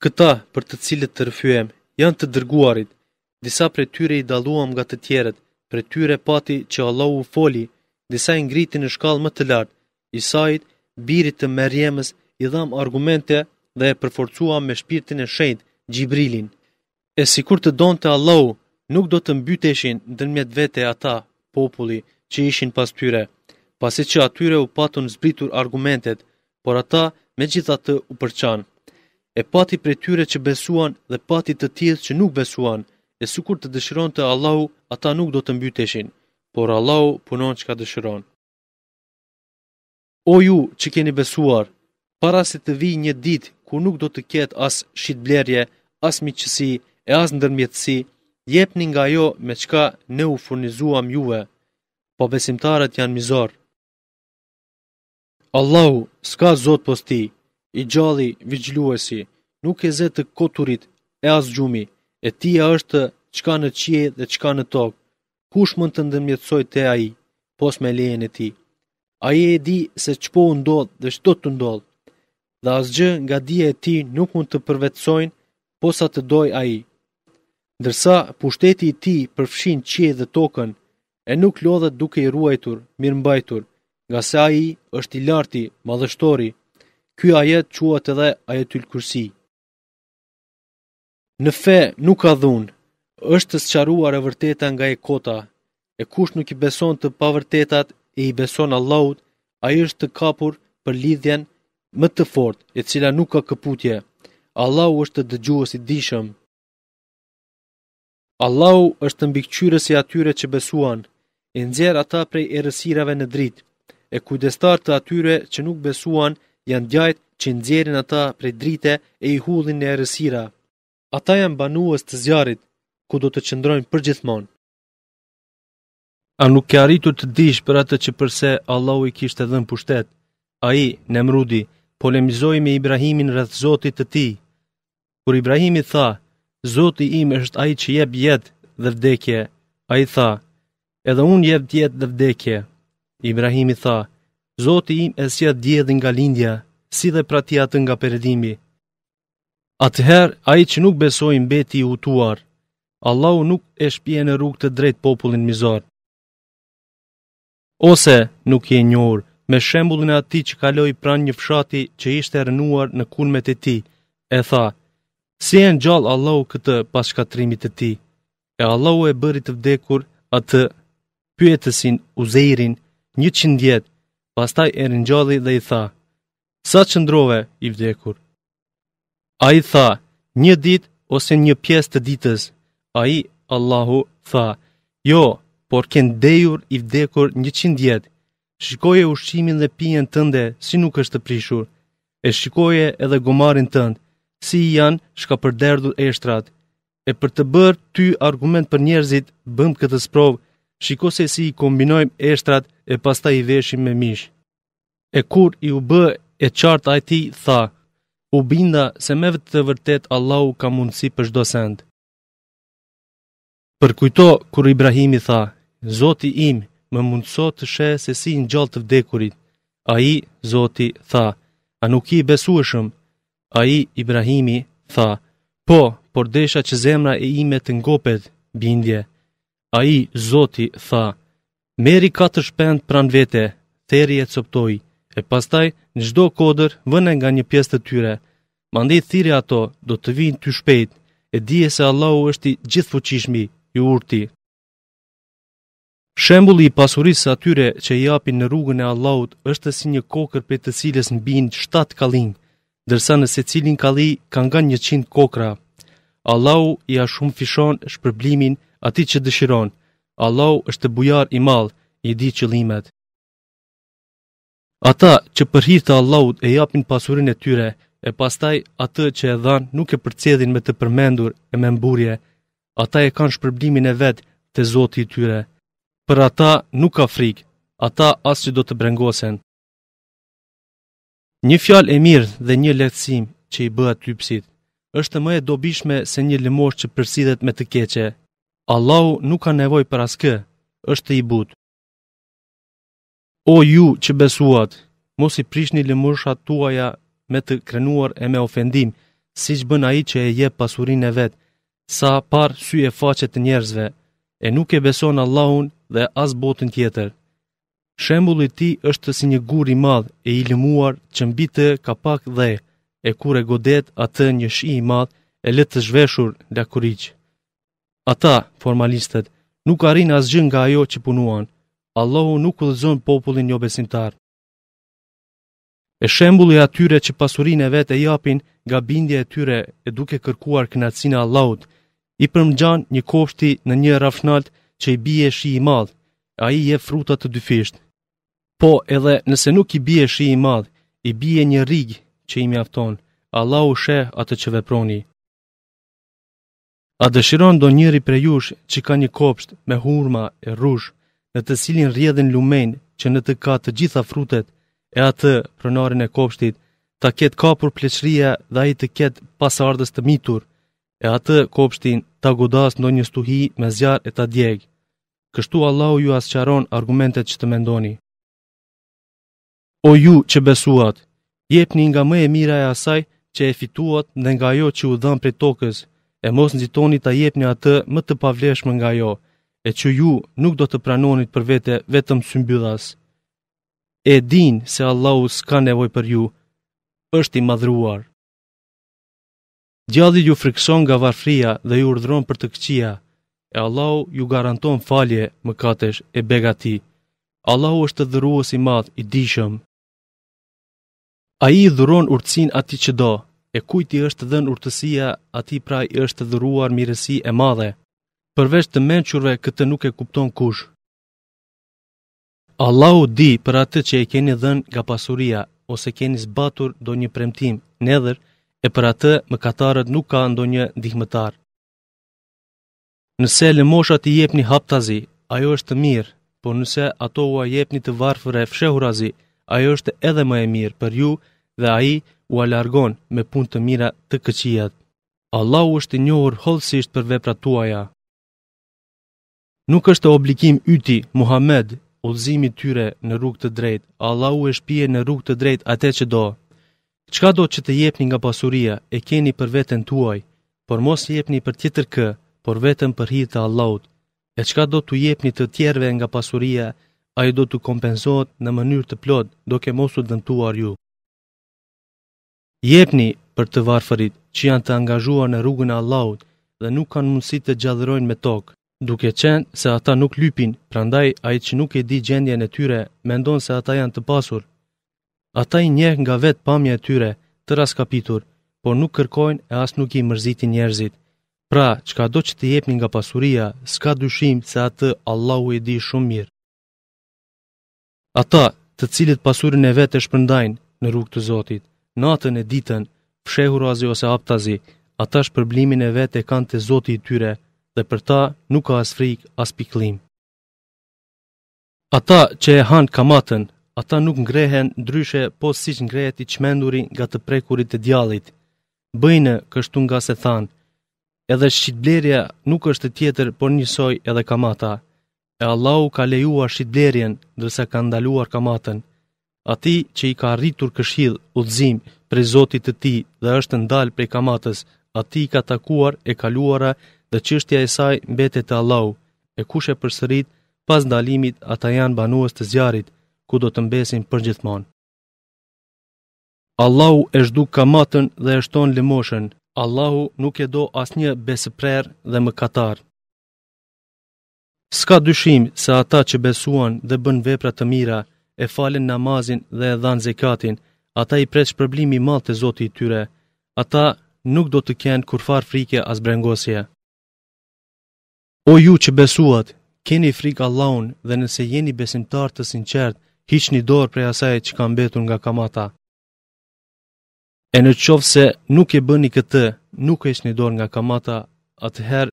Këta për të cilët të rrëfyem janë të dërguarit, disa prej tyre i dalluam nga të tjerët, prej tyre pati që Allahu foli, disa i ngriti në shkallë më të lartë. Isait, birit të Merjemës, i dham argumente dhe e përforcuam me shpirtin e shenjtë, Gjibrilin. E sikur të donte Allahu, nuk do të mbyteshin ndërmjet vete ata, populli që ishin pas tyre, pasi që atyre u patun zbritur argumentet, por ata megjithatë u përçan. E pati prej tyre që besuan dhe pati të tillë që nuk besuan, e sikur të dëshironte Allahu, ata nuk do të mbyteshin, por Allahu punon çka dëshiron. O ju që keni besuar, para se të vijë një ditë ku nuk do të ketë as shitblerje, as miqësi e as ndërmjetësi, jepni nga ajo me çka ne u furnizuam juve, po besimtarët janë mizor. Allahu s'ka zot pos ti, i gjalli, vigjluesi, nuk e zë të koturit e as gjumi, e tia është çka në qiell dhe çka në tokë. Kush mund të ndërmjetësoj te ai, pos me lejen e tij? Ai e di se ç'po u ndodh dhe ç'do të ndodh, dhe asgjë nga dija e tij nuk mund të përvetsojnë posa të doj ai. Ndërsa pushteti i tij përfshin qiell dhe tokën, e nuk lodhet duke i ruajtur, mirëmbajtur, nga se ai është i larti, madhështori. Ky ajet quhet edhe Ajetul Kursi. Në fe nuk ka dhunë, është sqaruar e vërteta nga e kota, e kush nuk i beson të pavërtetat e i beson Allahut, ai është të kapur për lidhjen më të fortë, e cila nuk ka këputje. Allahu është dëgjues i dijshëm. Allahu është mbikëqyrës i atyre që besuan, e nxjerr ata prej errësirave në dritë, e kujdestar të atyre që nuk besuan janë djajt që nxjerrin ata prej drite e i hullin në errësira. Ata janë banues të zjarrit, ku do të qëndrojnë përgjithmonë. A nuk ke arritur të dish për atë që përse Allahu i kishte dhënë pushtet? Ai, Nemrudi, polemizoi me Ibrahimin rreth Zotit të tij. Kur Ibrahimi tha, Zoti im është ai që jep jetë dhe vdekje, ai tha, edhe unë jep jetë dhe vdekje. Ibrahimi tha, Zoti im e sjell diellin nga lindja, si dhe prati atë nga perëndimi. Atëherë ai që nuk besoi mbeti i hutuar. Allahu nuk e shpje në rrugë të drejtë popullin mizor. Ose nuk je njohur me shembullin e atij që kaloi pranë një fshati që ishte rënuar në kulmet e tij, e tha, si e ngjall Allahu këtë pas shkatrimit të tij? E Allahu e bëri të vdekur atë pyetësin Uzeirin 100 vjet, pastaj e ringjalli dhe i tha, sa qëndrove i vdekur? Ai tha, një ditë ose një pjesë të ditës. Ai, Allahu, tha, jo, por kënë dejur i vdekur 100 vjet. Shikoje ushqimin dhe pijen tënde si nuk është të prishur, e shikoje edhe gomarin tënd, si janë shkapërderdhur eshtrat. E për të bërë ty argument për njerëzit, bëm këtë sprovë, shiko se si i kombinojmë eshtrat e pastaj i veshim me mish. E kur i u bë e qartë atij, tha, u binda se me të vërtet Allahu ka mundësi për çdo send. Përkujto kur Ibrahimi tha, Zoti im, më mundëso të sheh se si ngjall të vdekurit. Ai, Zoti, tha, a nuk i besueshëm? Ai, Ibrahimi, tha, po, por desha që zemra e ime të ngopet, bindje. Ai, Zoti, tha, merri 4 shpend pran vete, theri e coptoi, e pastaj në çdo kodër vënë nga një pjesë të tyre. Mandej thirrje ato, do të vinë ty shpejt, e dije se Allahu është i gjithfuqishmi, i urti. Shembulli i pasurisë atyre që i japin në rrugën e Allahut është si një kokër prej të cilës mbijnë 7 kallinj, ndërsa në secilin kalli ka nga 100 kokra. Allahu i a shumë fishon shpërblimin atij që dëshiron. Allahu është bujar i madh, i di qëllimet. Ata që për hir të Allahut e japin pasurinë e tyre, e pastaj atë që e dhan nuk e përcjellin me të përmendur e me mburje, ata e kanë shpërblimin e vet te Zoti i tyre. Për ata nuk ka frikë, ata as që do të brengosen. Një fjalë e mirë dhe një lehtësim që i bëhet lypsit është më e dobishme se një lëmosh që përsidhet me të keqe. Allahu nuk ka nevojë për askë, është i butë. O ju që besuat, mos i prishni lëmoshat tuaja me të krenuar e me ofendim, siç bën ai që e jep pasurinë e vet, sa par sy e faqe të njerëzve, e nuk e beson Allahun dhe as botën tjetër. Shembulli i tij është si një gur i madh e i lëmuar që mbi të ka pak dhe, e kur e godet atë një shi i madh e lë të zhveshur lakuriq. Ata, formalistët, nuk arrin asgjë nga ajo që punuan. Allahu nuk udhëzon popullin jo besimtar. E shembulli atyre që pasurinë e vet e japin nga bindja e tyre e duke kërkuar kënaqësinë e Allahut, i përmngjan një kopshti në një rafshnalt që i bie shi i madh, ai jep fruta të dyfisht. Po edhe nëse nuk i bie shi i madh, i bie një rig që i mjafton. Allahu sheh atë që veproni. A dëshiron ndonjëri prej jush që ka një kopsht me hurma e rrush, në të cilin rrjedhin lumen që në të ka të gjitha frutet, e atë, pronarin e kopshtit, ta ketë kapur pleqëria dhe ai të ketë pasardhës të mitur, e atë kopshtin ta godas ndonjë stuhi me zjarr e ta djeg. Kështu Allahu ju asqaron argumentet që të mendoni. O ju që besuat, jepni nga më e mira e asaj që e fituat dhe nga ajo që u dhën prej tokës, e mos nxitoni ta jepni atë më të pavlefshme nga ajo, e që ju nuk do të pranonit për vete vetëm symbyllas. E din se Allahu s'ka nevojë për ju, është i madhruar. Djalli ju frikson nga varfria dhe ju urdhëron për të këqija, e Allahu ju garanton falje mëkatesh e begati. Allahu është dhërues i madh i dijshëm. Ai i dhuron urtësinë atij që do, e kujt i është dhënë urtësia, atij pra i është dhuruar mirësi e madhe. Përveç të mençurve këtë nuk e kupton kush. Allahu di për atë që e keni dhënë nga pasuria, ose keni zbatur ndonjë premtim, nedhër, e për atë mëkatarët nuk ka ndonjë ndihmëtar. Nëse lëmoshat i jepni haptazi, ajo është të mirë, por nëse ato u jepni të varfëre fshehurazi, ajo është edhe më e mirë për ju dhe ai u alargon me punë të mira të këqijat. Allahu është i njohur hollësisht për veprat tuaja. Nuk është obligim yti, Muhammed, udhëzimi tyre në rrugë të drejtë. Allahu e shpije në rrugë të drejtë atë që do. Çka do që të jepni nga pasuria, e keni për veten tuaj, por mos jepni për tjetër kë, por vetëm për hir të Allahut. E çka do t'u jepni të tjerëve nga pasuria, ai do t'u kompenzohet në mënyrë të plot, duke mos u dëmtuar ju. Jepni për të varfërit që janë të angazhuar në rrugën e Allahut dhe nuk kanë mundësi të gjallërojnë me tokë, duke qenë se ata nuk lypin, prandaj ai që nuk e di gjendjen e tyre mendon se ata janë të pasur. Ata i njeh nga vetë pamja e tyre të raskapitur, por nuk kërkojnë e as nuk i mërzitin njerëzit. Pra, çka do që të jepni nga pasuria, s'ka dyshim se atë Allahu e di shumë mirë. Ata, të cilët pasurin e vetë e shpërndajnë në rrugë të Zotit, natën e ditën, fshehurazi ose haptazi, ata shpërblimin e vetë e kanë te Zoti i tyre, dhe për ta nuk ka as frikë as pikëllim. Ata që e han kamatën, ata nuk ngrehen ndryshe po siç ngrehet i çmenduri nga të prekurit të djallit. Bëjnë kështu nga se thanë, edhe shitblerja nuk është tjetër por njësoj edhe kamata. E Allahu ka lejuar shitblerjen, ndërsa ka ndaluar kamatën. Ati që i ka rritur këshill, udhëzim prej Zotit të tij dhe është ndal prej kamatës, ati ka takuar e kaluara dhe çështja e saj mbetet te Allahu. E kush e përsërit pas ndalimit, ata janë banues të zjarrit, ku do të mbesin përgjithmonë. Allahu e zhduk kamatën dhe e shton lëmoshën. Allahu nuk e do asnjë besëprer dhe mëkatar. S'ka dyshim se ata që besuan dhe bën vepra të mira, e falen namazin dhe e dhan zekatin, ata i pret shpërblimi i madh te Zoti i tyre. Ata nuk do të kenë kurfar frike as brengosje. O ju që besuat, keni frikë Allahun dhe nëse jeni besimtar të sinqert, hiqni dorë prej asaj që ka mbetur nga kamata. E në qoftë se nuk e bëni këtë, nuk heqni dorë nga kamata, atëherë